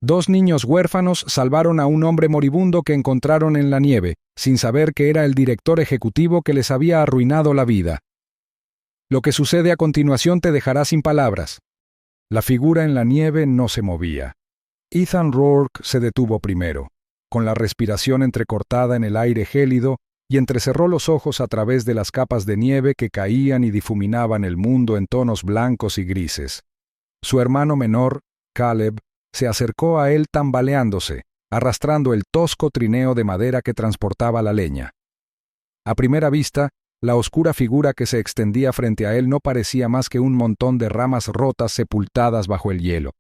Dos niños huérfanos salvaron a un hombre moribundo que encontraron en la nieve, sin saber que era el director ejecutivo que les había arruinado la vida. Lo que sucede a continuación te dejará sin palabras. La figura en la nieve no se movía. Ethan Rourke se detuvo primero, con la respiración entrecortada en el aire gélido, y entrecerró los ojos a través de las capas de nieve que caían y difuminaban el mundo en tonos blancos y grises. Su hermano menor, Caleb, se acercó a él tambaleándose, arrastrando el tosco trineo de madera que transportaba la leña. A primera vista, la oscura figura que se extendía frente a él no parecía más que un montón de ramas rotas sepultadas bajo el hielo.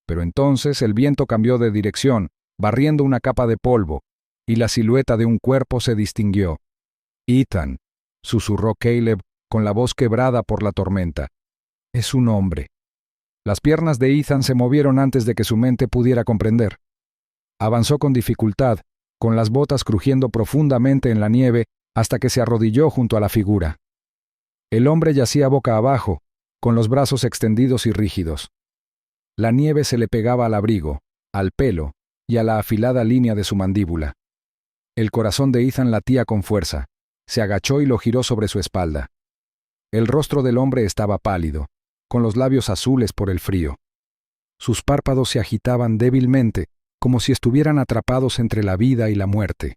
Pero entonces el viento cambió de dirección, barriendo una capa de polvo, y la silueta de un cuerpo se distinguió. «Ethan», susurró Caleb con la voz quebrada por la tormenta. «Es un hombre». Las piernas de Ethan se movieron antes de que su mente pudiera comprender. Avanzó con dificultad, con las botas crujiendo profundamente en la nieve, hasta que se arrodilló junto a la figura. El hombre yacía boca abajo, con los brazos extendidos y rígidos. La nieve se le pegaba al abrigo, al pelo y a la afilada línea de su mandíbula. El corazón de Ethan latía con fuerza. Se agachó y lo giró sobre su espalda. El rostro del hombre estaba pálido, con los labios azules por el frío. Sus párpados se agitaban débilmente, como si estuvieran atrapados entre la vida y la muerte.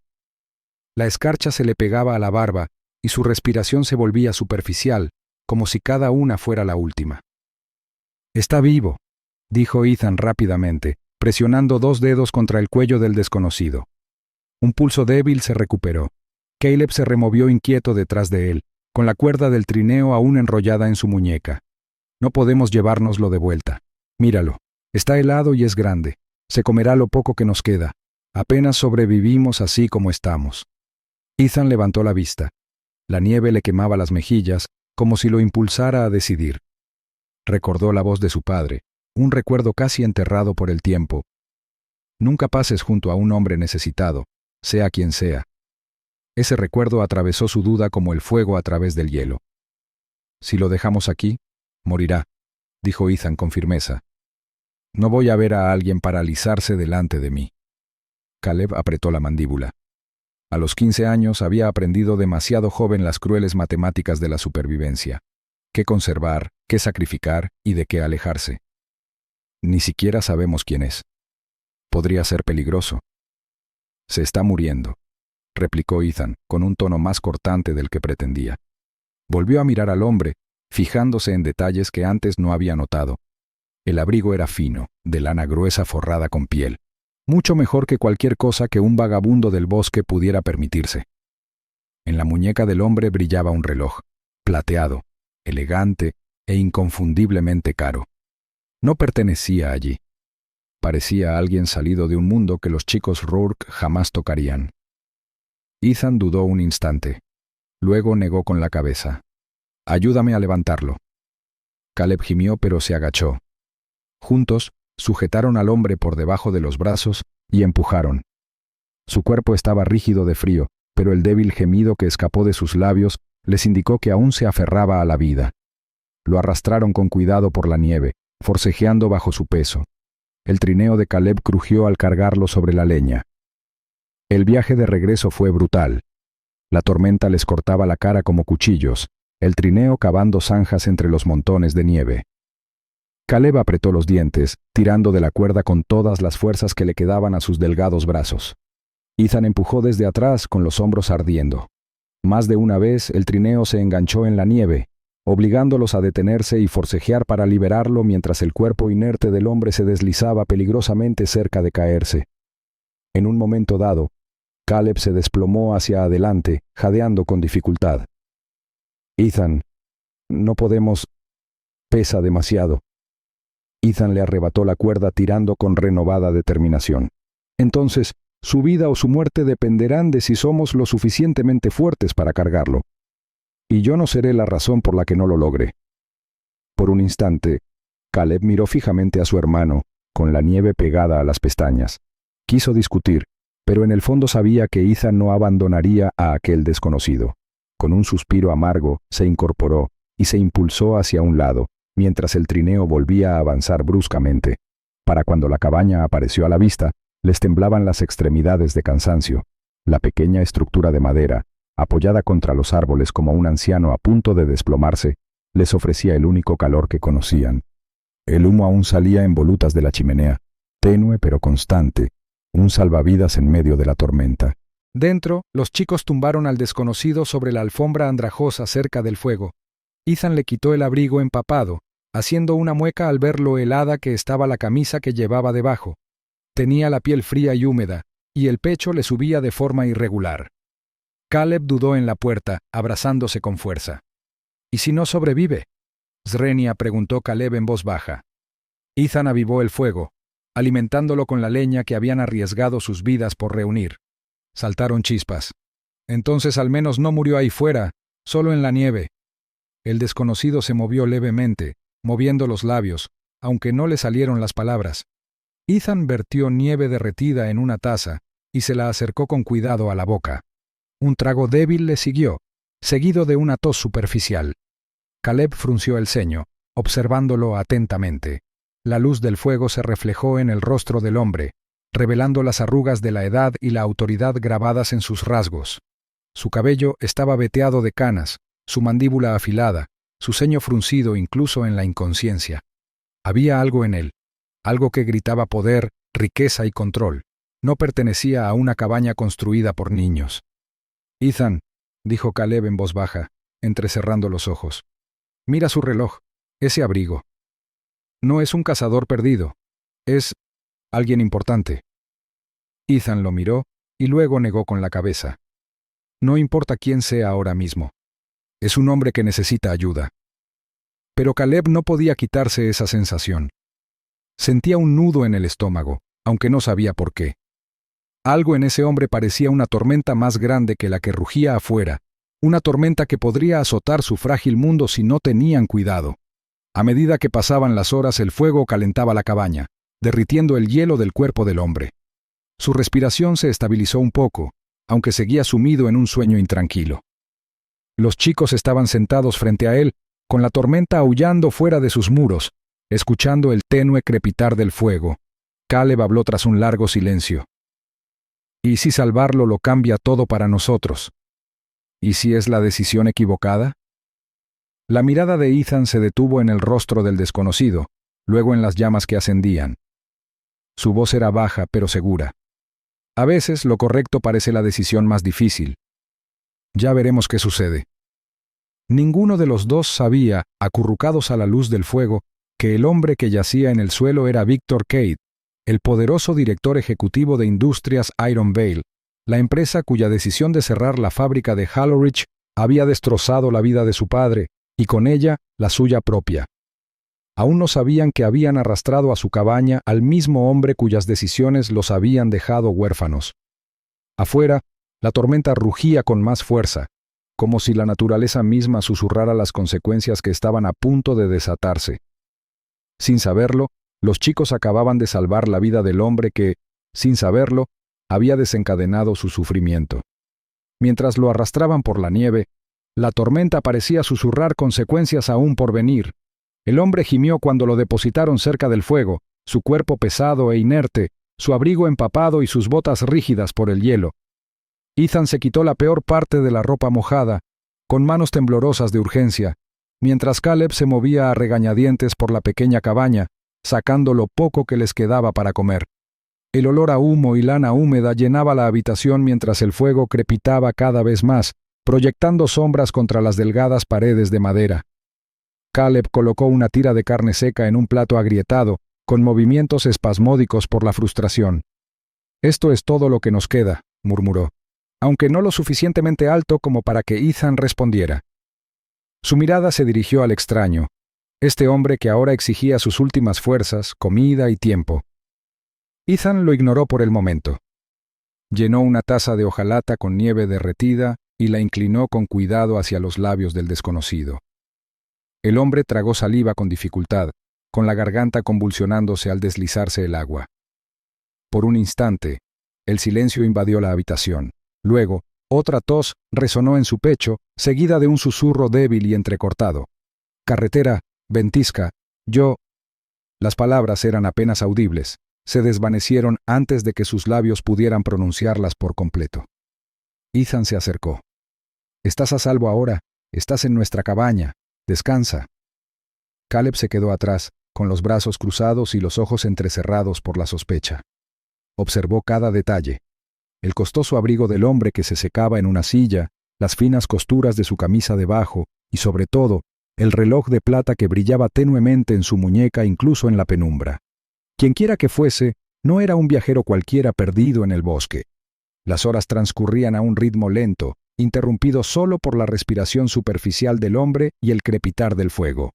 La escarcha se le pegaba a la barba y su respiración se volvía superficial, como si cada una fuera la última. «Está vivo», dijo Ethan rápidamente, presionando dos dedos contra el cuello del desconocido. Un pulso débil se recuperó. Caleb se removió inquieto detrás de él, con la cuerda del trineo aún enrollada en su muñeca. «No podemos llevárnoslo de vuelta. Míralo. Está helado y es grande. Se comerá lo poco que nos queda. Apenas sobrevivimos así como estamos». Ethan levantó la vista. La nieve le quemaba las mejillas, como si lo impulsara a decidir. Recordó la voz de su padre, un recuerdo casi enterrado por el tiempo. «Nunca pases junto a un hombre necesitado, sea quien sea». Ese recuerdo atravesó su duda como el fuego a través del hielo. «Si lo dejamos aquí, morirá», dijo Ethan con firmeza. «No voy a ver a alguien paralizarse delante de mí». Caleb apretó la mandíbula. A los 15 años había aprendido demasiado joven las crueles matemáticas de la supervivencia. Qué conservar, qué sacrificar y de qué alejarse. Ni siquiera sabemos quién es. Podría ser peligroso. «Se está muriendo», replicó Ethan, con un tono más cortante del que pretendía. Volvió a mirar al hombre, fijándose en detalles que antes no había notado. El abrigo era fino, de lana gruesa forrada con piel. Mucho mejor que cualquier cosa que un vagabundo del bosque pudiera permitirse. En la muñeca del hombre brillaba un reloj, plateado, elegante e inconfundiblemente caro. No pertenecía allí. Parecía alguien salido de un mundo que los chicos Rourke jamás tocarían. Ethan dudó un instante. Luego negó con la cabeza. «Ayúdame a levantarlo». Caleb gimió, pero se agachó. Juntos, sujetaron al hombre por debajo de los brazos y empujaron. Su cuerpo estaba rígido de frío, pero el débil gemido que escapó de sus labios les indicó que aún se aferraba a la vida. Lo arrastraron con cuidado por la nieve, forcejeando bajo su peso. El trineo de Caleb crujió al cargarlo sobre la leña. El viaje de regreso fue brutal. La tormenta les cortaba la cara como cuchillos, el trineo cavando zanjas entre los montones de nieve. Caleb apretó los dientes, tirando de la cuerda con todas las fuerzas que le quedaban a sus delgados brazos. Ethan empujó desde atrás con los hombros ardiendo. Más de una vez el trineo se enganchó en la nieve, obligándolos a detenerse y forcejear para liberarlo mientras el cuerpo inerte del hombre se deslizaba peligrosamente cerca de caerse. En un momento dado, Caleb se desplomó hacia adelante, jadeando con dificultad. «Ethan, no podemos. Pesa demasiado». Ethan le arrebató la cuerda tirando con renovada determinación. «Entonces, su vida o su muerte dependerán de si somos lo suficientemente fuertes para cargarlo. Y yo no seré la razón por la que no lo logre». Por un instante, Caleb miró fijamente a su hermano, con la nieve pegada a las pestañas. Quiso discutir, pero en el fondo sabía que Ethan no abandonaría a aquel desconocido. Con un suspiro amargo, se incorporó y se impulsó hacia un lado, mientras el trineo volvía a avanzar bruscamente. Para cuando la cabaña apareció a la vista, les temblaban las extremidades de cansancio. La pequeña estructura de madera, apoyada contra los árboles como un anciano a punto de desplomarse, les ofrecía el único calor que conocían. El humo aún salía en volutas de la chimenea, tenue pero constante, un salvavidas en medio de la tormenta. Dentro, los chicos tumbaron al desconocido sobre la alfombra andrajosa cerca del fuego. Ethan le quitó el abrigo empapado, haciendo una mueca al ver lo helada que estaba la camisa que llevaba debajo. Tenía la piel fría y húmeda, y el pecho le subía de forma irregular. Caleb dudó en la puerta, abrazándose con fuerza. ¿Y si no sobrevive? Srenia preguntó Caleb en voz baja. Ethan avivó el fuego, alimentándolo con la leña que habían arriesgado sus vidas por reunir. Saltaron chispas. Entonces al menos no murió ahí fuera, solo en la nieve. El desconocido se movió levemente, moviendo los labios, aunque no le salieron las palabras. Ethan vertió nieve derretida en una taza y se la acercó con cuidado a la boca. Un trago débil le siguió, seguido de una tos superficial. Caleb frunció el ceño, observándolo atentamente. La luz del fuego se reflejó en el rostro del hombre, revelando las arrugas de la edad y la autoridad grabadas en sus rasgos. Su cabello estaba veteado de canas, su mandíbula afilada, su ceño fruncido incluso en la inconsciencia. Había algo en él, algo que gritaba poder, riqueza y control. No pertenecía a una cabaña construida por niños. «Ethan», dijo Caleb en voz baja, entrecerrando los ojos. «Mira su reloj, ese abrigo. No es un cazador perdido, es alguien importante». Ethan lo miró y luego negó con la cabeza. «No importa quién sea ahora mismo. Es un hombre que necesita ayuda». Pero Caleb no podía quitarse esa sensación. Sentía un nudo en el estómago, aunque no sabía por qué. Algo en ese hombre parecía una tormenta más grande que la que rugía afuera, una tormenta que podría azotar su frágil mundo si no tenían cuidado. A medida que pasaban las horas, el fuego calentaba la cabaña, derritiendo el hielo del cuerpo del hombre. Su respiración se estabilizó un poco, aunque seguía sumido en un sueño intranquilo. Los chicos estaban sentados frente a él, con la tormenta aullando fuera de sus muros, escuchando el tenue crepitar del fuego. Caleb habló tras un largo silencio. ¿Y si salvarlo lo cambia todo para nosotros? ¿Y si es la decisión equivocada? La mirada de Ethan se detuvo en el rostro del desconocido, luego en las llamas que ascendían. Su voz era baja pero segura. A veces lo correcto parece la decisión más difícil. Ya veremos qué sucede. Ninguno de los dos sabía, acurrucados a la luz del fuego, que el hombre que yacía en el suelo era Victor Cade, el poderoso director ejecutivo de Industrias Iron Vale, la empresa cuya decisión de cerrar la fábrica de Halloridge había destrozado la vida de su padre y con ella la suya propia. Aún no sabían que habían arrastrado a su cabaña al mismo hombre cuyas decisiones los habían dejado huérfanos. Afuera, la tormenta rugía con más fuerza, como si la naturaleza misma susurrara las consecuencias que estaban a punto de desatarse. Sin saberlo, los chicos acababan de salvar la vida del hombre que, sin saberlo, había desencadenado su sufrimiento. Mientras lo arrastraban por la nieve, la tormenta parecía susurrar consecuencias aún por venir. El hombre gimió cuando lo depositaron cerca del fuego, su cuerpo pesado e inerte, su abrigo empapado y sus botas rígidas por el hielo. Ethan se quitó la peor parte de la ropa mojada, con manos temblorosas de urgencia, mientras Caleb se movía a regañadientes por la pequeña cabaña, sacando lo poco que les quedaba para comer. El olor a humo y lana húmeda llenaba la habitación mientras el fuego crepitaba cada vez más, proyectando sombras contra las delgadas paredes de madera. Caleb colocó una tira de carne seca en un plato agrietado, con movimientos espasmódicos por la frustración. «Esto es todo lo que nos queda», murmuró, aunque no lo suficientemente alto como para que Ethan respondiera. Su mirada se dirigió al extraño, este hombre que ahora exigía sus últimas fuerzas, comida y tiempo. Ethan lo ignoró por el momento. Llenó una taza de hojalata con nieve derretida y la inclinó con cuidado hacia los labios del desconocido. El hombre tragó saliva con dificultad, con la garganta convulsionándose al deslizarse el agua. Por un instante, el silencio invadió la habitación. Luego, otra tos resonó en su pecho, seguida de un susurro débil y entrecortado. «Carretera, ventisca, yo...» Las palabras eran apenas audibles, se desvanecieron antes de que sus labios pudieran pronunciarlas por completo. Ethan se acercó. «Estás a salvo ahora, estás en nuestra cabaña, descansa». Caleb se quedó atrás, con los brazos cruzados y los ojos entrecerrados por la sospecha. Observó cada detalle: el costoso abrigo del hombre que se secaba en una silla, las finas costuras de su camisa debajo y, sobre todo, el reloj de plata que brillaba tenuemente en su muñeca incluso en la penumbra. Quienquiera que fuese, no era un viajero cualquiera perdido en el bosque. Las horas transcurrían a un ritmo lento, interrumpido solo por la respiración superficial del hombre y el crepitar del fuego.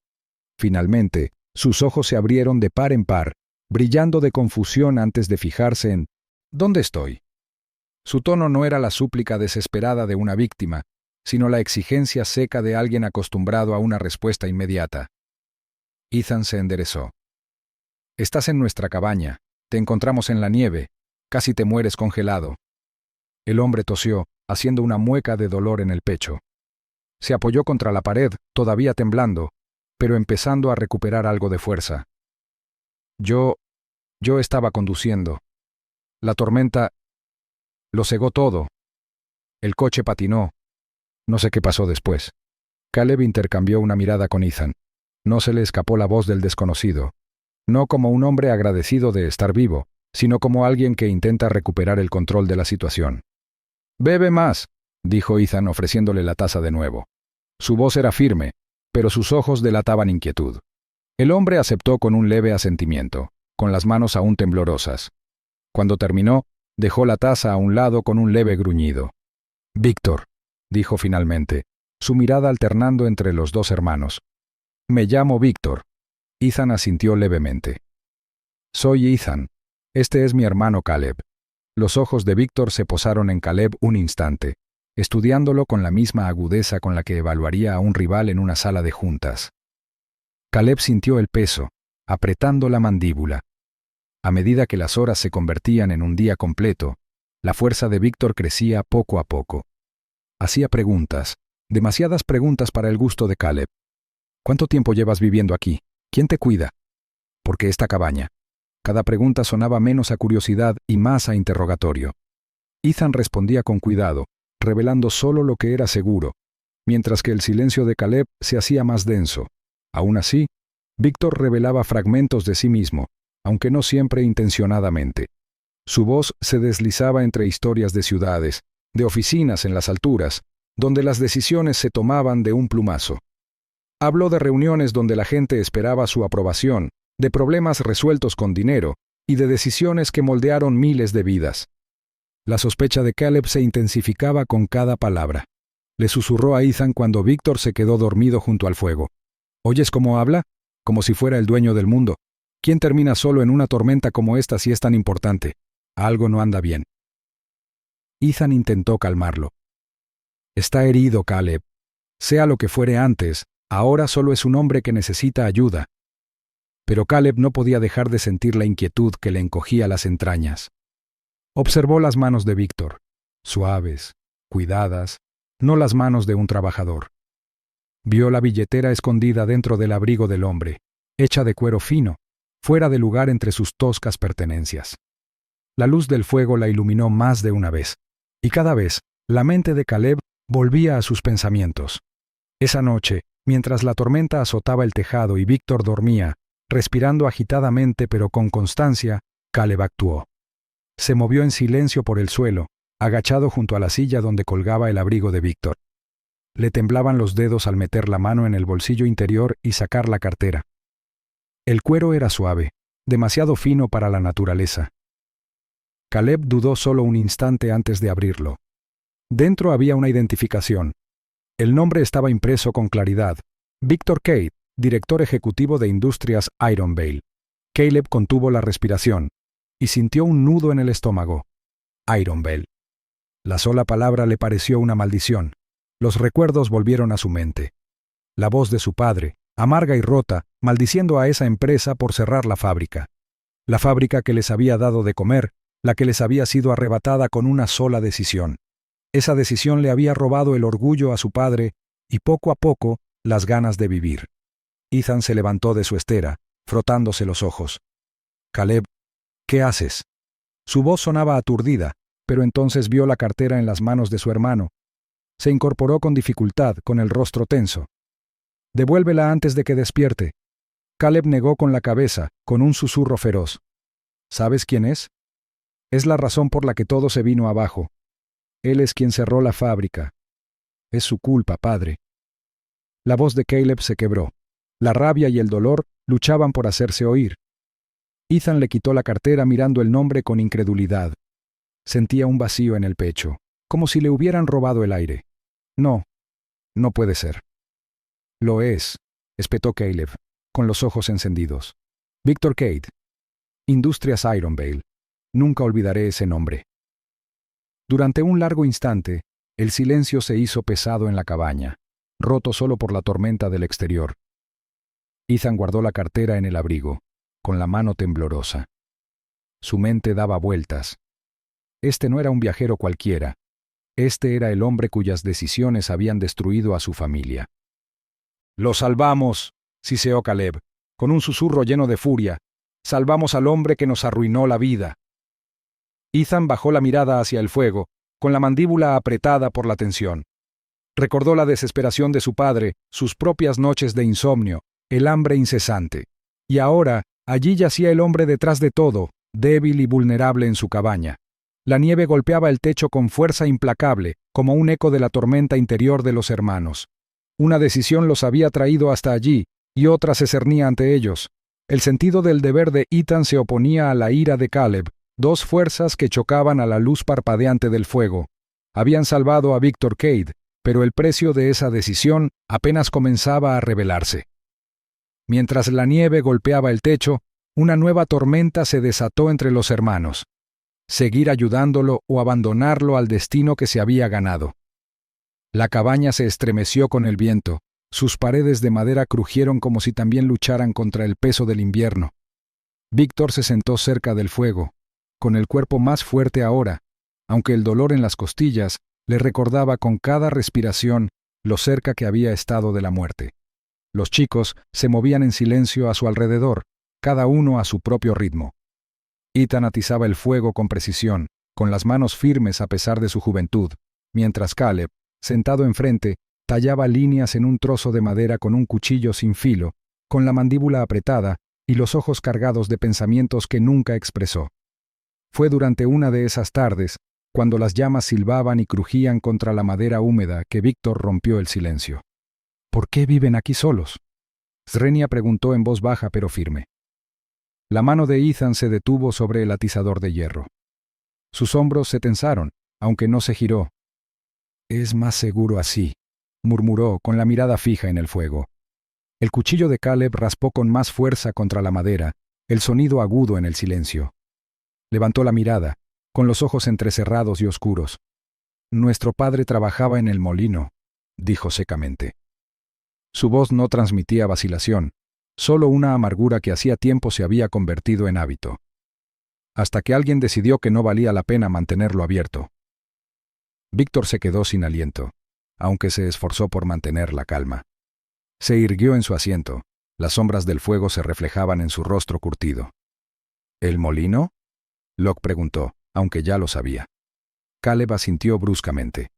Finalmente, sus ojos se abrieron de par en par, brillando de confusión antes de fijarse en «¿Dónde estoy?». Su tono no era la súplica desesperada de una víctima, sino la exigencia seca de alguien acostumbrado a una respuesta inmediata. Ethan se enderezó. «Estás en nuestra cabaña, te encontramos en la nieve, casi te mueres congelado». El hombre tosió, haciendo una mueca de dolor en el pecho. Se apoyó contra la pared, todavía temblando, pero empezando a recuperar algo de fuerza. Yo estaba conduciendo. La tormenta lo cegó todo. El coche patinó. No sé qué pasó después. Caleb intercambió una mirada con Ethan. No se le escapó la voz del desconocido. No como un hombre agradecido de estar vivo, sino como alguien que intenta recuperar el control de la situación. «Bebe más», dijo Ethan ofreciéndole la taza de nuevo. Su voz era firme, pero sus ojos delataban inquietud. El hombre aceptó con un leve asentimiento, con las manos aún temblorosas. Cuando terminó, dejó la taza a un lado con un leve gruñido. «Víctor», dijo finalmente, su mirada alternando entre los dos hermanos. «Me llamo Víctor». Ethan asintió levemente. «Soy Ethan. Este es mi hermano Caleb». Los ojos de Víctor se posaron en Caleb un instante, estudiándolo con la misma agudeza con la que evaluaría a un rival en una sala de juntas. Caleb sintió el peso, apretando la mandíbula. A medida que las horas se convertían en un día completo, la fuerza de Víctor crecía poco a poco. Hacía preguntas, demasiadas preguntas para el gusto de Caleb. «¿Cuánto tiempo llevas viviendo aquí? ¿Quién te cuida? ¿Por qué esta cabaña?». Cada pregunta sonaba menos a curiosidad y más a interrogatorio. Ethan respondía con cuidado, revelando solo lo que era seguro, mientras que el silencio de Caleb se hacía más denso. Aún así, Víctor revelaba fragmentos de sí mismo, aunque no siempre intencionadamente. Su voz se deslizaba entre historias de ciudades, de oficinas en las alturas, donde las decisiones se tomaban de un plumazo. Habló de reuniones donde la gente esperaba su aprobación, de problemas resueltos con dinero y de decisiones que moldearon miles de vidas. La sospecha de Caleb se intensificaba con cada palabra. Le susurró a Ethan cuando Víctor se quedó dormido junto al fuego. «¿Oyes cómo habla? Como si fuera el dueño del mundo. ¿Quién termina solo en una tormenta como esta si es tan importante? Algo no anda bien». Ethan intentó calmarlo. «Está herido, Caleb. Sea lo que fuere antes, ahora solo es un hombre que necesita ayuda». Pero Caleb no podía dejar de sentir la inquietud que le encogía las entrañas. Observó las manos de Víctor, suaves, cuidadas, no las manos de un trabajador. Vio la billetera escondida dentro del abrigo del hombre, hecha de cuero fino, fuera de lugar entre sus toscas pertenencias. La luz del fuego la iluminó más de una vez, y cada vez la mente de Caleb volvía a sus pensamientos. Esa noche, mientras la tormenta azotaba el tejado y Víctor dormía, respirando agitadamente pero con constancia, Caleb actuó. Se movió en silencio por el suelo, agachado junto a la silla donde colgaba el abrigo de Víctor. Le temblaban los dedos al meter la mano en el bolsillo interior y sacar la cartera. El cuero era suave, demasiado fino para la naturaleza. Caleb dudó solo un instante antes de abrirlo. Dentro había una identificación. El nombre estaba impreso con claridad: Víctor Cade, director ejecutivo de Industrias Ironvale. Caleb contuvo la respiración y sintió un nudo en el estómago. Ironvale. La sola palabra le pareció una maldición. Los recuerdos volvieron a su mente. La voz de su padre, amarga y rota, maldiciendo a esa empresa por cerrar la fábrica. La fábrica que les había dado de comer, la que les había sido arrebatada con una sola decisión. Esa decisión le había robado el orgullo a su padre y poco a poco las ganas de vivir. Ethan se levantó de su estera, frotándose los ojos. Caleb, ¿qué haces? Su voz sonaba aturdida, pero entonces vio la cartera en las manos de su hermano. Se incorporó con dificultad, con el rostro tenso. Devuélvela antes de que despierte. Caleb negó con la cabeza, con un susurro feroz. ¿Sabes quién es? Es la razón por la que todo se vino abajo. Él es quien cerró la fábrica. Es su culpa, padre. La voz de Caleb se quebró. La rabia y el dolor luchaban por hacerse oír. Ethan le quitó la cartera mirando el nombre con incredulidad. Sentía un vacío en el pecho, como si le hubieran robado el aire. No, no puede ser. Lo es, espetó Caleb, con los ojos encendidos. Victor Cade. Industrias Ironvale. Nunca olvidaré ese nombre. Durante un largo instante, el silencio se hizo pesado en la cabaña, roto solo por la tormenta del exterior. Ethan guardó la cartera en el abrigo, con la mano temblorosa. Su mente daba vueltas. Este no era un viajero cualquiera. Este era el hombre cuyas decisiones habían destruido a su familia. «¡Lo salvamos!», siseó Caleb, con un susurro lleno de furia. «Salvamos al hombre que nos arruinó la vida». Ethan bajó la mirada hacia el fuego, con la mandíbula apretada por la tensión. Recordó la desesperación de su padre, sus propias noches de insomnio, el hambre incesante. Y ahora, allí yacía el hombre detrás de todo, débil y vulnerable en su cabaña. La nieve golpeaba el techo con fuerza implacable, como un eco de la tormenta interior de los hermanos. Una decisión los había traído hasta allí, y otra se cernía ante ellos. El sentido del deber de Ethan se oponía a la ira de Caleb, dos fuerzas que chocaban a la luz parpadeante del fuego. Habían salvado a Victor Cade, pero el precio de esa decisión apenas comenzaba a revelarse. Mientras la nieve golpeaba el techo, una nueva tormenta se desató entre los hermanos. Seguir ayudándolo o abandonarlo al destino que se había ganado. La cabaña se estremeció con el viento, sus paredes de madera crujieron como si también lucharan contra el peso del invierno. Víctor se sentó cerca del fuego, con el cuerpo más fuerte ahora, aunque el dolor en las costillas le recordaba con cada respiración lo cerca que había estado de la muerte. Los chicos se movían en silencio a su alrededor, cada uno a su propio ritmo. Ethan atizaba el fuego con precisión, con las manos firmes a pesar de su juventud, mientras Caleb, sentado enfrente, tallaba líneas en un trozo de madera con un cuchillo sin filo, con la mandíbula apretada y los ojos cargados de pensamientos que nunca expresó. Fue durante una de esas tardes, cuando las llamas silbaban y crujían contra la madera húmeda, que Víctor rompió el silencio. «¿Por qué viven aquí solos?», Srenia preguntó en voz baja pero firme. La mano de Ethan se detuvo sobre el atizador de hierro. Sus hombros se tensaron, aunque no se giró. «Es más seguro así», murmuró con la mirada fija en el fuego. El cuchillo de Caleb raspó con más fuerza contra la madera, el sonido agudo en el silencio. Levantó la mirada, con los ojos entrecerrados y oscuros. «Nuestro padre trabajaba en el molino», dijo secamente. Su voz no transmitía vacilación, solo una amargura que hacía tiempo se había convertido en hábito. Hasta que alguien decidió que no valía la pena mantenerlo abierto. Víctor se quedó sin aliento, aunque se esforzó por mantener la calma. Se irguió en su asiento, las sombras del fuego se reflejaban en su rostro curtido. «¿El molino?», Locke preguntó, aunque ya lo sabía. Caleb asintió bruscamente.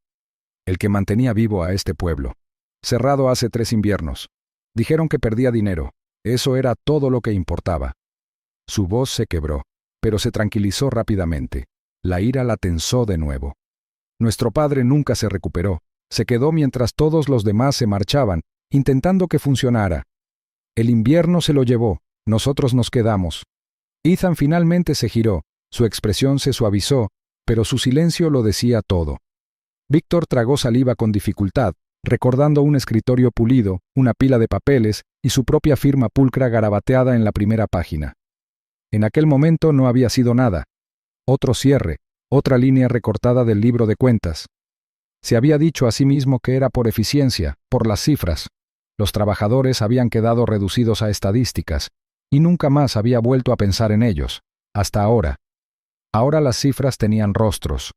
«El que mantenía vivo a este pueblo. Cerrado hace 3 inviernos. Dijeron que perdía dinero. Eso era todo lo que importaba». Su voz se quebró, pero se tranquilizó rápidamente. La ira la tensó de nuevo. «Nuestro padre nunca se recuperó. Se quedó mientras todos los demás se marchaban, intentando que funcionara. El invierno se lo llevó, nosotros nos quedamos». Ethan finalmente se giró, su expresión se suavizó, pero su silencio lo decía todo. Víctor tragó saliva con dificultad, recordando un escritorio pulido, una pila de papeles y su propia firma pulcra garabateada en la primera página. En aquel momento no había sido nada. Otro cierre, otra línea recortada del libro de cuentas. Se había dicho a sí mismo que era por eficiencia, por las cifras. Los trabajadores habían quedado reducidos a estadísticas, y nunca más había vuelto a pensar en ellos, hasta ahora. Ahora las cifras tenían rostros.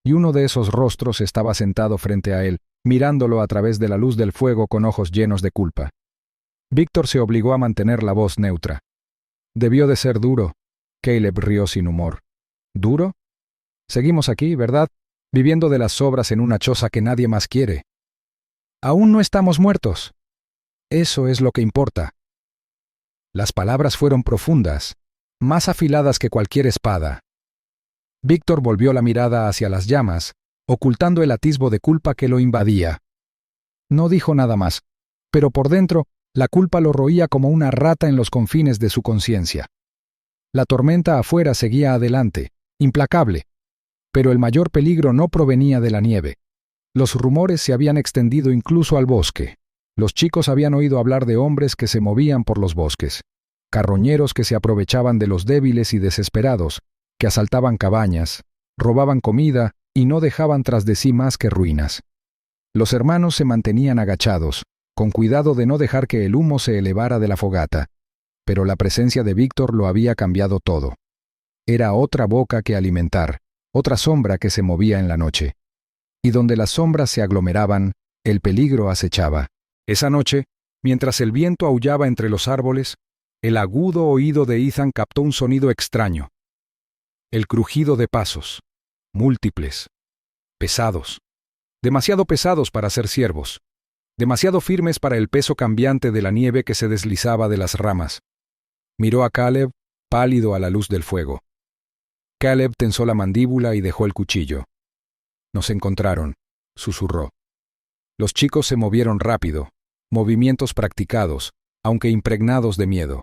Y uno de esos rostros estaba sentado frente a él, mirándolo a través de la luz del fuego con ojos llenos de culpa. Víctor se obligó a mantener la voz neutra. Debió de ser duro. Caleb rió sin humor. ¿Duro? Seguimos aquí, ¿verdad? Viviendo de las sobras en una choza que nadie más quiere. Aún no estamos muertos. Eso es lo que importa. Las palabras fueron profundas, más afiladas que cualquier espada. Víctor volvió la mirada hacia las llamas, ocultando el atisbo de culpa que lo invadía. No dijo nada más, pero por dentro la culpa lo roía como una rata en los confines de su conciencia. La tormenta afuera seguía adelante, implacable, pero el mayor peligro no provenía de la nieve. Los rumores se habían extendido incluso al bosque. Los chicos habían oído hablar de hombres que se movían por los bosques, carroñeros que se aprovechaban de los débiles y desesperados, que asaltaban cabañas, robaban comida y no dejaban tras de sí más que ruinas. Los hermanos se mantenían agachados, con cuidado de no dejar que el humo se elevara de la fogata, pero la presencia de Víctor lo había cambiado todo. Era otra boca que alimentar, otra sombra que se movía en la noche. Y donde las sombras se aglomeraban, el peligro acechaba. Esa noche, mientras el viento aullaba entre los árboles, el agudo oído de Ethan captó un sonido extraño. El crujido de pasos, múltiples, pesados, demasiado pesados para ser ciervos, demasiado firmes para el peso cambiante de la nieve que se deslizaba de las ramas. Miró a Caleb, pálido a la luz del fuego. Caleb tensó la mandíbula y dejó el cuchillo. Nos encontraron, susurró. Los chicos se movieron rápido, movimientos practicados, aunque impregnados de miedo.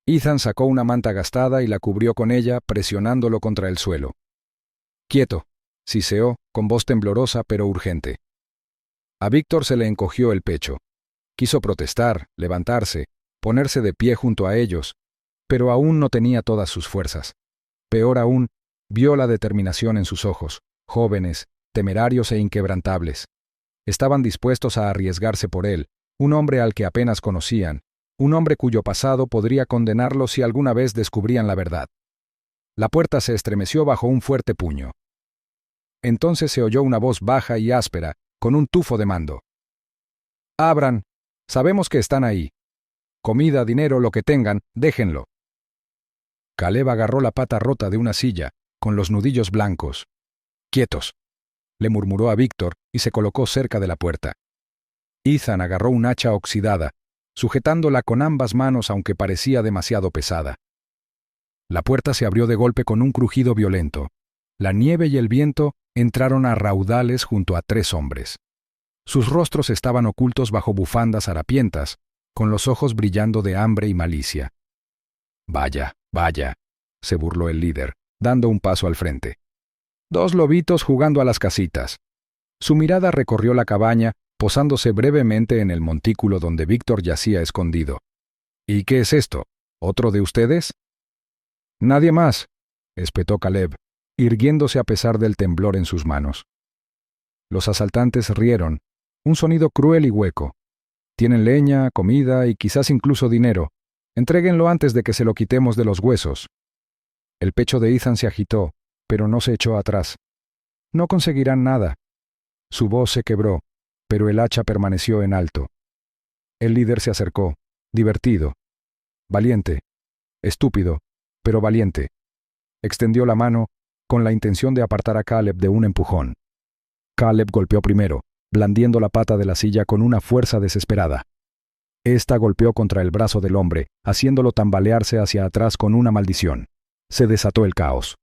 Ethan sacó una manta gastada y la cubrió con ella, presionándolo contra el suelo. «Quieto», siseó, con voz temblorosa pero urgente. A Víctor se le encogió el pecho. Quiso protestar, levantarse, ponerse de pie junto a ellos, pero aún no tenía todas sus fuerzas. Peor aún, vio la determinación en sus ojos, jóvenes, temerarios e inquebrantables. Estaban dispuestos a arriesgarse por él, un hombre al que apenas conocían, un hombre cuyo pasado podría condenarlos si alguna vez descubrían la verdad. La puerta se estremeció bajo un fuerte puño. Entonces se oyó una voz baja y áspera, con un tufo de mando. «Abran. Sabemos que están ahí. Comida, dinero, lo que tengan, déjenlo». Caleb agarró la pata rota de una silla, con los nudillos blancos. «Quietos», le murmuró a Víctor y se colocó cerca de la puerta. Ethan agarró un hacha oxidada, sujetándola con ambas manos aunque parecía demasiado pesada. La puerta se abrió de golpe con un crujido violento. La nieve y el viento entraron a raudales junto a 3 hombres. Sus rostros estaban ocultos bajo bufandas harapientas, con los ojos brillando de hambre y malicia. «Vaya, vaya», se burló el líder, dando un paso al frente. 2 lobitos jugando a las casitas. Su mirada recorrió la cabaña, posándose brevemente en el montículo donde Víctor yacía escondido. «¿Y qué es esto? ¿Otro de ustedes?» «Nadie más», espetó Caleb, irguiéndose a pesar del temblor en sus manos. Los asaltantes rieron, un sonido cruel y hueco. «Tienen leña, comida y quizás incluso dinero. Entréguenlo antes de que se lo quitemos de los huesos». El pecho de Ethan se agitó, pero no se echó atrás. «No conseguirán nada». Su voz se quebró, pero el hacha permaneció en alto. El líder se acercó, divertido, valiente, estúpido, pero valiente. Extendió la mano, con la intención de apartar a Caleb de un empujón. Caleb golpeó primero, blandiendo la pata de la silla con una fuerza desesperada. Esta golpeó contra el brazo del hombre, haciéndolo tambalearse hacia atrás con una maldición. Se desató el caos.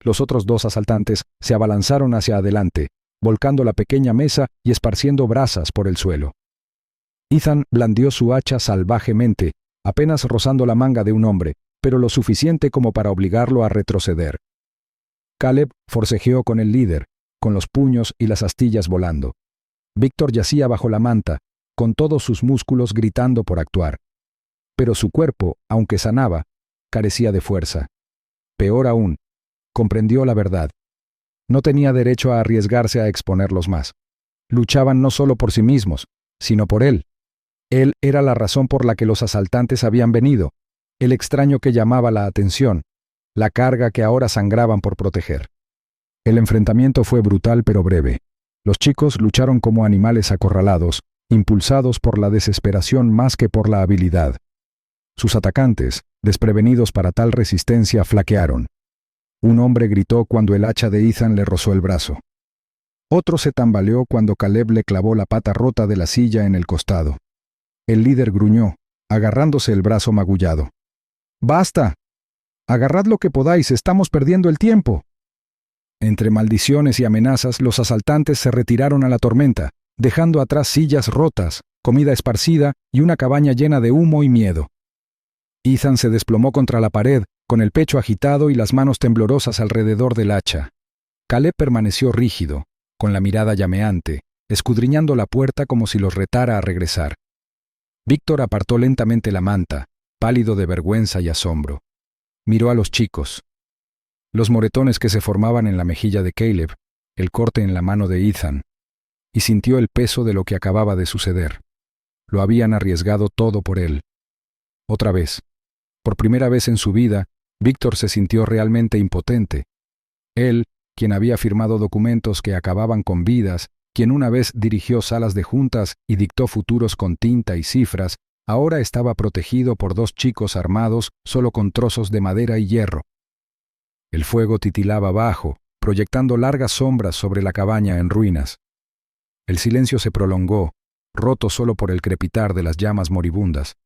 Los otros 2 asaltantes se abalanzaron hacia adelante, volcando la pequeña mesa y esparciendo brasas por el suelo. Ethan blandió su hacha salvajemente, apenas rozando la manga de un hombre, pero lo suficiente como para obligarlo a retroceder. Caleb forcejeó con el líder, con los puños y las astillas volando. Víctor yacía bajo la manta, con todos sus músculos gritando por actuar. Pero su cuerpo, aunque sanaba, carecía de fuerza. Peor aún, comprendió la verdad. No tenía derecho a arriesgarse a exponerlos más. Luchaban no solo por sí mismos, sino por él. Él era la razón por la que los asaltantes habían venido, el extraño que llamaba la atención, la carga que ahora sangraban por proteger. El enfrentamiento fue brutal pero breve. Los chicos lucharon como animales acorralados, impulsados por la desesperación más que por la habilidad. Sus atacantes, desprevenidos para tal resistencia, flaquearon. Un hombre gritó cuando el hacha de Ethan le rozó el brazo. Otro se tambaleó cuando Caleb le clavó la pata rota de la silla en el costado. El líder gruñó, agarrándose el brazo magullado. ¡Basta! Agarrad lo que podáis, estamos perdiendo el tiempo. Entre maldiciones y amenazas, los asaltantes se retiraron a la tormenta, dejando atrás sillas rotas, comida esparcida y una cabaña llena de humo y miedo. Ethan se desplomó contra la pared, con el pecho agitado y las manos temblorosas alrededor del hacha. Caleb permaneció rígido, con la mirada llameante, escudriñando la puerta como si los retara a regresar. Víctor apartó lentamente la manta, pálido de vergüenza y asombro. Miró a los chicos. Los moretones que se formaban en la mejilla de Caleb, el corte en la mano de Ethan, y sintió el peso de lo que acababa de suceder. Lo habían arriesgado todo por él. Otra vez, por primera vez en su vida, Víctor se sintió realmente impotente. Él, quien había firmado documentos que acababan con vidas, quien una vez dirigió salas de juntas y dictó futuros con tinta y cifras, ahora estaba protegido por dos chicos armados solo con trozos de madera y hierro. El fuego titilaba abajo, proyectando largas sombras sobre la cabaña en ruinas. El silencio se prolongó, roto solo por el crepitar de las llamas moribundas.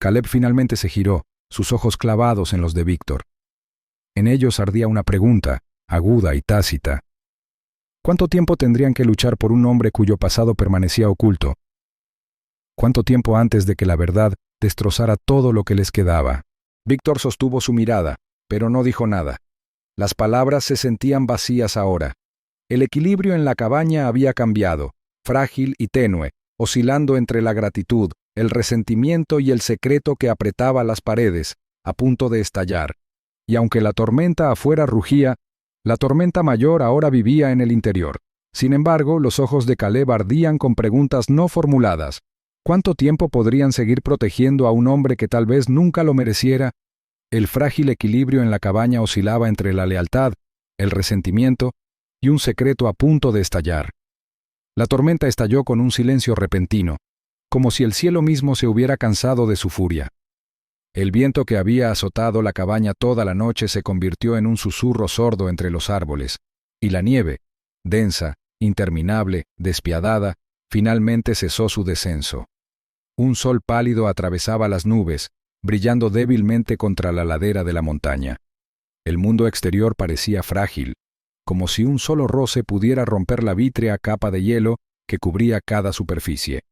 Caleb finalmente se giró, sus ojos clavados en los de Víctor. En ellos ardía una pregunta, aguda y tácita. ¿Cuánto tiempo tendrían que luchar por un hombre cuyo pasado permanecía oculto? ¿Cuánto tiempo antes de que la verdad destrozara todo lo que les quedaba? Víctor sostuvo su mirada, pero no dijo nada. Las palabras se sentían vacías ahora. El equilibrio en la cabaña había cambiado, frágil y tenue, oscilando entre la gratitud, el resentimiento y el secreto que apretaba las paredes, a punto de estallar. Y aunque la tormenta afuera rugía, la tormenta mayor ahora vivía en el interior. Sin embargo, los ojos de Caleb ardían con preguntas no formuladas. ¿Cuánto tiempo podrían seguir protegiendo a un hombre que tal vez nunca lo mereciera? El frágil equilibrio en la cabaña oscilaba entre la lealtad, el resentimiento y un secreto a punto de estallar. La tormenta estalló con un silencio repentino, como si el cielo mismo se hubiera cansado de su furia. El viento que había azotado la cabaña toda la noche se convirtió en un susurro sordo entre los árboles, y la nieve, densa, interminable, despiadada, finalmente cesó su descenso. Un sol pálido atravesaba las nubes, brillando débilmente contra la ladera de la montaña. El mundo exterior parecía frágil, como si un solo roce pudiera romper la vítrea capa de hielo que cubría cada superficie.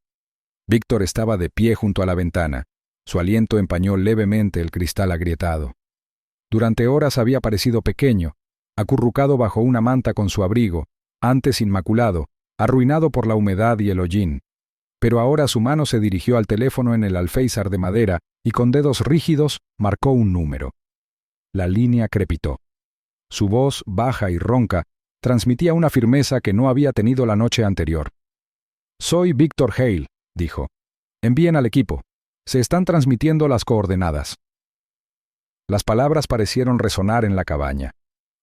Víctor estaba de pie junto a la ventana. Su aliento empañó levemente el cristal agrietado. Durante horas había parecido pequeño, acurrucado bajo una manta con su abrigo, antes inmaculado, arruinado por la humedad y el hollín. Pero ahora su mano se dirigió al teléfono en el alféizar de madera y con dedos rígidos marcó un número. La línea crepitó. Su voz, baja y ronca, transmitía una firmeza que no había tenido la noche anterior. «Soy Víctor Hale», dijo. «Envíen al equipo. Se están transmitiendo las coordenadas». Las palabras parecieron resonar en la cabaña,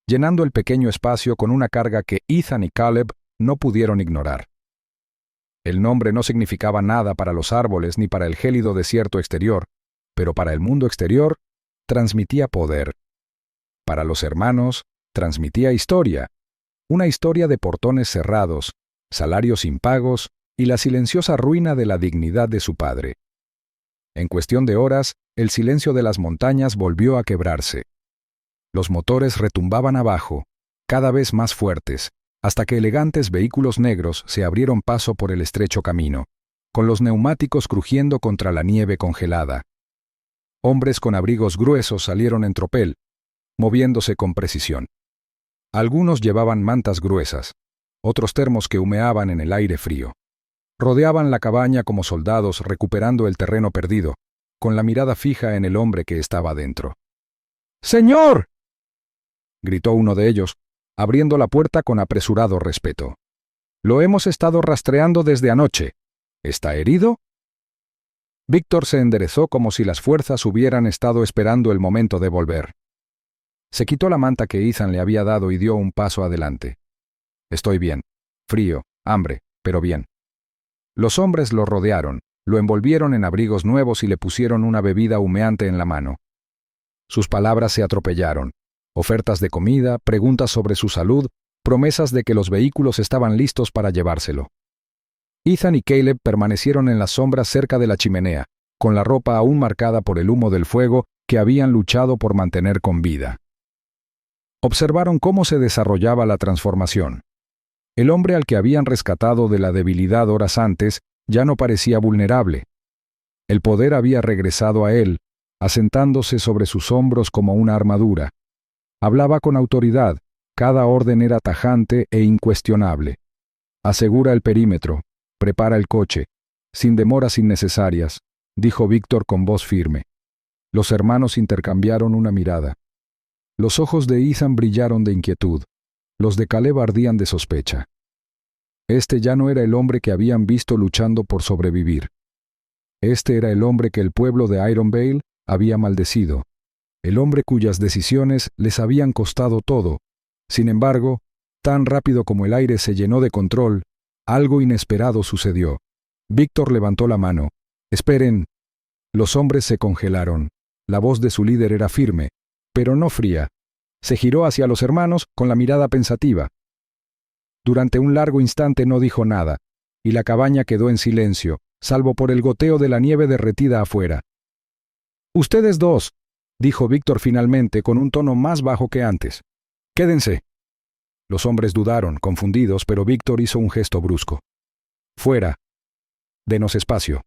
llenando el pequeño espacio con una carga que Ethan y Caleb no pudieron ignorar. El nombre no significaba nada para los árboles ni para el gélido desierto exterior, pero para el mundo exterior transmitía poder. Para los hermanos transmitía historia, una historia de portones cerrados, salarios impagos y la silenciosa ruina de la dignidad de su padre. En cuestión de horas, el silencio de las montañas volvió a quebrarse. Los motores retumbaban abajo, cada vez más fuertes, hasta que elegantes vehículos negros se abrieron paso por el estrecho camino, con los neumáticos crujiendo contra la nieve congelada. Hombres con abrigos gruesos salieron en tropel, moviéndose con precisión. Algunos llevaban mantas gruesas, otros termos que humeaban en el aire frío. Rodeaban la cabaña como soldados recuperando el terreno perdido, con la mirada fija en el hombre que estaba dentro. «¡Señor!», gritó uno de ellos, abriendo la puerta con apresurado respeto. «Lo hemos estado rastreando desde anoche. ¿Está herido?». Víctor se enderezó como si las fuerzas hubieran estado esperando el momento de volver. Se quitó la manta que Ethan le había dado y dio un paso adelante. «Estoy bien. Frío, hambre, pero bien». Los hombres lo rodearon, lo envolvieron en abrigos nuevos y le pusieron una bebida humeante en la mano. Sus palabras se atropellaron. Ofertas de comida, preguntas sobre su salud, promesas de que los vehículos estaban listos para llevárselo. Ethan y Caleb permanecieron en las sombras cerca de la chimenea, con la ropa aún marcada por el humo del fuego que habían luchado por mantener con vida. Observaron cómo se desarrollaba la transformación. El hombre al que habían rescatado de la debilidad horas antes ya no parecía vulnerable. El poder había regresado a él, asentándose sobre sus hombros como una armadura. Hablaba con autoridad, cada orden era tajante e incuestionable. Asegura el perímetro, prepara el coche, sin demoras innecesarias, dijo Víctor con voz firme. Los hermanos intercambiaron una mirada. Los ojos de Ethan brillaron de inquietud, los de Caleb ardían de sospecha. Este ya no era el hombre que habían visto luchando por sobrevivir. Este era el hombre que el pueblo de Iron Vale había maldecido, el hombre cuyas decisiones les habían costado todo. Sin embargo, tan rápido como el aire se llenó de control, algo inesperado sucedió. Víctor levantó la mano. «Esperen». Los hombres se congelaron. La voz de su líder era firme, pero no fría. Se giró hacia los hermanos con la mirada pensativa. Durante un largo instante no dijo nada, y la cabaña quedó en silencio, salvo por el goteo de la nieve derretida afuera. «Ustedes dos», dijo Víctor finalmente con un tono más bajo que antes. «Quédense». Los hombres dudaron, confundidos, pero Víctor hizo un gesto brusco. «Fuera. Denos espacio».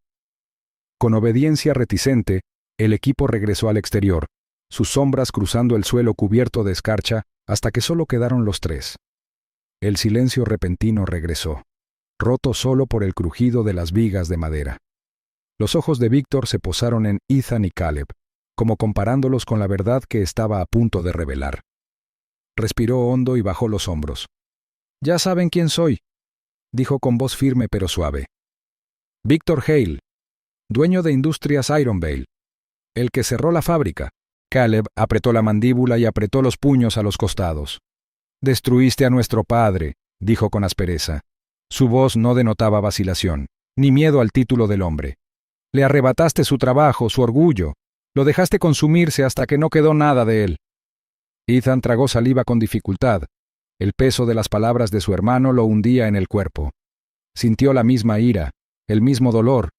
Con obediencia reticente, el equipo regresó al exterior, sus sombras cruzando el suelo cubierto de escarcha hasta que solo quedaron los tres. El silencio repentino regresó, roto solo por el crujido de las vigas de madera. Los ojos de Víctor se posaron en Ethan y Caleb, como comparándolos con la verdad que estaba a punto de revelar. Respiró hondo y bajó los hombros. «Ya saben quién soy», dijo con voz firme pero suave. «Víctor Hale, dueño de Industrias Iron Vale, el que cerró la fábrica». Caleb apretó la mandíbula y apretó los puños a los costados. «Destruiste a nuestro padre», dijo con aspereza. Su voz no denotaba vacilación, ni miedo al título del hombre. «Le arrebataste su trabajo, su orgullo. Lo dejaste consumirse hasta que no quedó nada de él». Ethan tragó saliva con dificultad. El peso de las palabras de su hermano lo hundía en el cuerpo. Sintió la misma ira, el mismo dolor,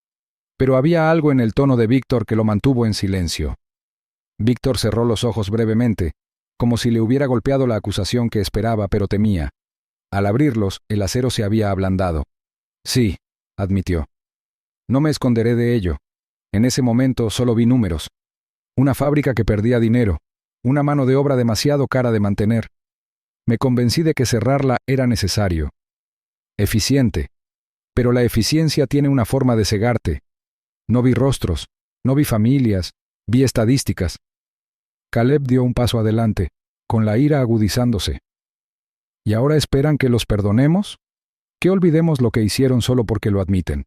pero había algo en el tono de Víctor que lo mantuvo en silencio. Víctor cerró los ojos brevemente, como si le hubiera golpeado la acusación que esperaba pero temía. Al abrirlos, el acero se había ablandado. «Sí», admitió. «No me esconderé de ello. En ese momento solo vi números. Una fábrica que perdía dinero, una mano de obra demasiado cara de mantener. Me convencí de que cerrarla era necesario. Eficiente. Pero la eficiencia tiene una forma de cegarte. No vi rostros, no vi familias, vi estadísticas». Caleb dio un paso adelante, con la ira agudizándose. ¿Y ahora esperan que los perdonemos? ¿Que olvidemos lo que hicieron solo porque lo admiten?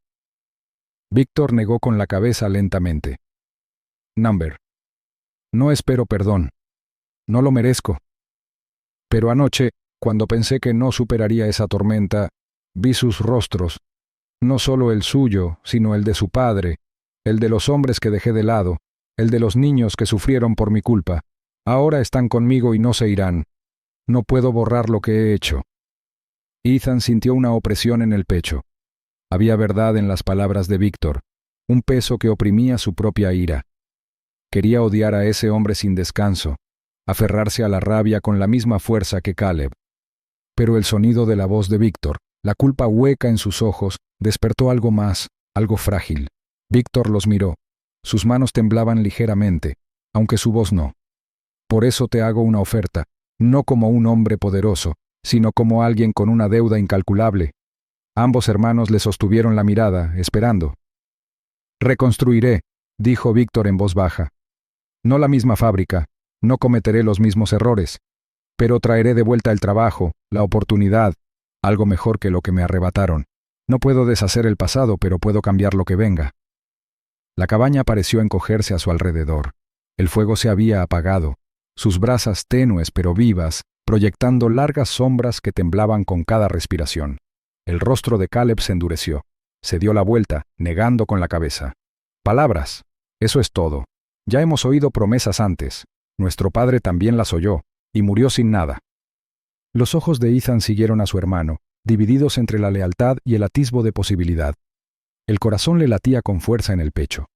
Víctor negó con la cabeza lentamente. «Number. No espero perdón. No lo merezco. Pero anoche, cuando pensé que no superaría esa tormenta, vi sus rostros, no solo el suyo, sino el de su padre, el de los hombres que dejé de lado, el de los niños que sufrieron por mi culpa. Ahora están conmigo y no se irán. No puedo borrar lo que he hecho». Ethan sintió una opresión en el pecho. Había verdad en las palabras de Víctor, un peso que oprimía su propia ira. Quería odiar a ese hombre sin descanso, aferrarse a la rabia con la misma fuerza que Caleb. Pero el sonido de la voz de Víctor, la culpa hueca en sus ojos, despertó algo más, algo frágil. Víctor los miró. Sus manos temblaban ligeramente, aunque su voz no. «Por eso te hago una oferta, no como un hombre poderoso, sino como alguien con una deuda incalculable». Ambos hermanos le sostuvieron la mirada, esperando. «Reconstruiré», dijo Víctor en voz baja. «No la misma fábrica, no cometeré los mismos errores, pero traeré de vuelta el trabajo, la oportunidad, algo mejor que lo que me arrebataron. No puedo deshacer el pasado, pero puedo cambiar lo que venga». La cabaña pareció encogerse a su alrededor. El fuego se había apagado, sus brasas tenues pero vivas, proyectando largas sombras que temblaban con cada respiración. El rostro de Caleb se endureció. Se dio la vuelta, negando con la cabeza. Palabras. Eso es todo. Ya hemos oído promesas antes. Nuestro padre también las oyó, y murió sin nada. Los ojos de Ethan siguieron a su hermano, divididos entre la lealtad y el atisbo de posibilidad. El corazón le latía con fuerza en el pecho.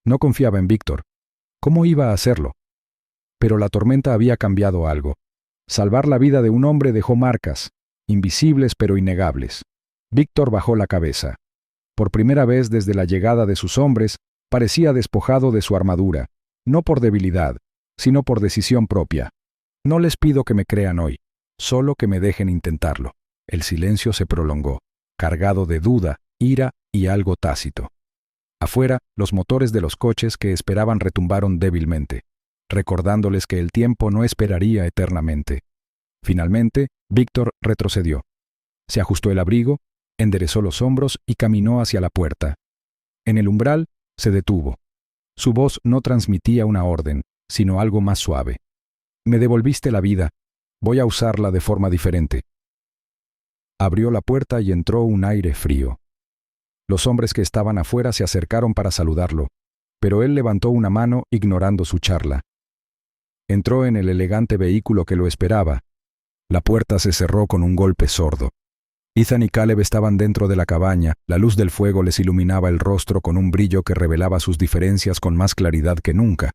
No confiaba en Víctor. ¿Cómo iba a hacerlo? Pero la tormenta había cambiado algo. Salvar la vida de un hombre dejó marcas, invisibles pero innegables. Víctor bajó la cabeza. Por primera vez desde la llegada de sus hombres, parecía despojado de su armadura, no por debilidad, sino por decisión propia. No les pido que me crean hoy, solo que me dejen intentarlo. El silencio se prolongó, cargado de duda, ira y algo tácito. Afuera, los motores de los coches que esperaban retumbaron débilmente, recordándoles que el tiempo no esperaría eternamente. Finalmente, Víctor retrocedió. Se ajustó el abrigo, enderezó los hombros y caminó hacia la puerta. En el umbral, se detuvo. Su voz no transmitía una orden, sino algo más suave. Me devolviste la vida. Voy a usarla de forma diferente. Abrió la puerta y entró un aire frío. Los hombres que estaban afuera se acercaron para saludarlo, pero él levantó una mano ignorando su charla. Entró en el elegante vehículo que lo esperaba. La puerta se cerró con un golpe sordo. Ethan y Caleb estaban dentro de la cabaña, la luz del fuego les iluminaba el rostro con un brillo que revelaba sus diferencias con más claridad que nunca.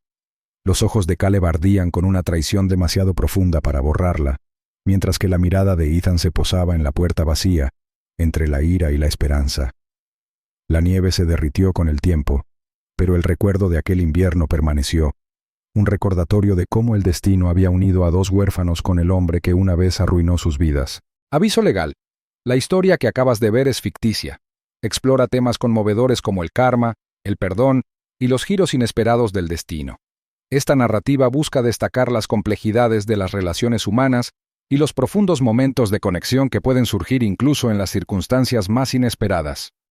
Los ojos de Caleb ardían con una traición demasiado profunda para borrarla, mientras que la mirada de Ethan se posaba en la puerta vacía, entre la ira y la esperanza. La nieve se derritió con el tiempo, pero el recuerdo de aquel invierno permaneció, un recordatorio de cómo el destino había unido a dos huérfanos con el hombre que una vez arruinó sus vidas. Aviso legal. La historia que acabas de ver es ficticia. Explora temas conmovedores como el karma, el perdón y los giros inesperados del destino. Esta narrativa busca destacar las complejidades de las relaciones humanas y los profundos momentos de conexión que pueden surgir incluso en las circunstancias más inesperadas.